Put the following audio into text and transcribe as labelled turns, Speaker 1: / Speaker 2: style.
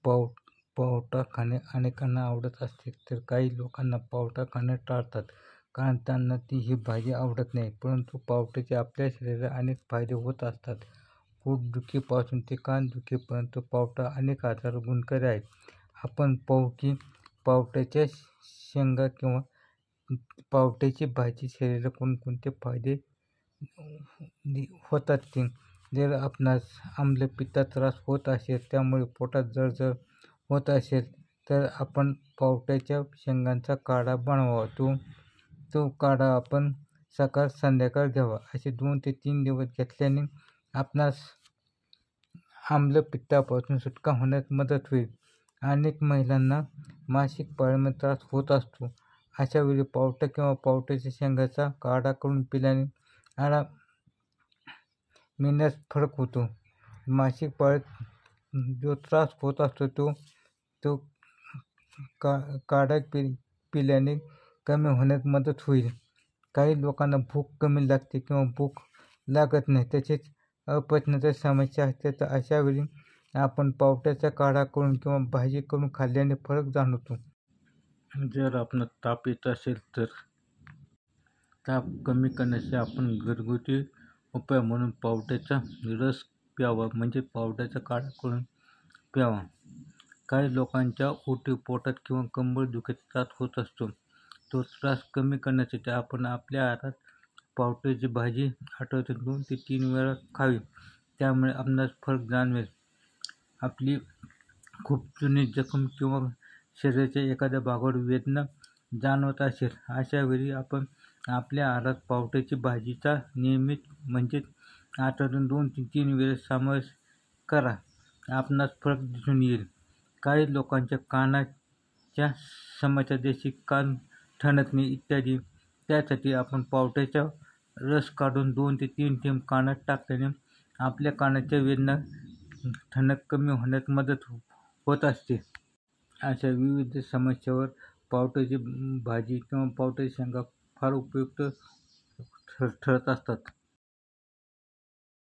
Speaker 1: पाव पावटा खाणे अनेकांना आवडत असते, तर काही लोकांना पावटा खाणं टाळतात, कारण त्यांना ही भाजी आवडत नाही. परंतु पावट्याचे आपल्या शरीराला अनेक फायदे होत असतात. पोटदुखीपासून ते कानदुखीपर्यंत पावटा अनेक आजार गुणकारी आहेत. आपण पाहू की पावट्याच्या शेंगा किंवा पावट्याची भाजी शरीराला कोणकोणते फायदे होतात ते. जर आपणास आम्लपित्ताचा त्रास होत असेल, त्यामुळे पोटात जळजळ होत असेल, तर आपण पावट्याच्या शेंगांचा काढा बनवावा. तो काढा आपण सकाळ संध्याकाळ घ्यावा. असे 2 ते 3 दिवस घेतल्याने आपणास आम्लपित्तापासून सुटका होण्यास मदत होईल. अनेक महिलांना मासिक पाळीमध्ये त्रास होत असतो. अशा वेळी पावटा किंवा पावट्याच्या शेंगाचा काढा करून पिल्याने आराम मिळण्यास फरक होतो. मासिक पाळीत जो त्रास होत असतो तो काढा पिल्याने कमी होण्यास मदत होईल. काही लोकांना भूक कमी लागते किंवा भूक लागत नाही, तसेच अपचनाच्या समस्या असते, तर अशा वेळी आपण पावट्याचा काढा करून किंवा भाजी करून खाल्ल्याने फरक जाणवतो. जर आपणास ताप येत असेल, तर ताप कमी करण्यासाठी आपण घरगुती उपाय म्हणून पावट्याचा रस प्यावा, म्हणजे पावट्याचा काढा करून प्यावा. काही लोकांच्या पोटात किंवा कंबर दुखीचा त्रास होत असतो. तो त्रास कमी करण्यासाठी आपण आपल्या आहारात पावट्याची भाजी आठवड्यातून 2 ते 3 वेळा खावी. त्यामुळे आपणास फरक जाणवेल. आपली खूप जुनी जखम किंवा शरीराच्या एखाद्या भागावर वेदना जाणवत असेल, अशा वेळी आपण आपल्या आहारात पावट्याची भाजीचा नियमित म्हणजेच आठवड्यातून 2 ते 3 वेळेस समावेश करा. आपणास फरक दिसून येईल. काही लोकांच्या कानाच्या समस्या, जशी कान ठणकणे इत्यादी, त्यासाठी आपण पावट्याचा रस काढून 2 ते 3 थेंब कानात टाकल्याने आपल्या कानाच्या वेदना ठणक कमी होण्यास मदत होत असते. अशा विविध समस्यावर पावट्याची भाजी किंवा पावट्याच्या शेंगा फार उपयुक्त ठरत असतात.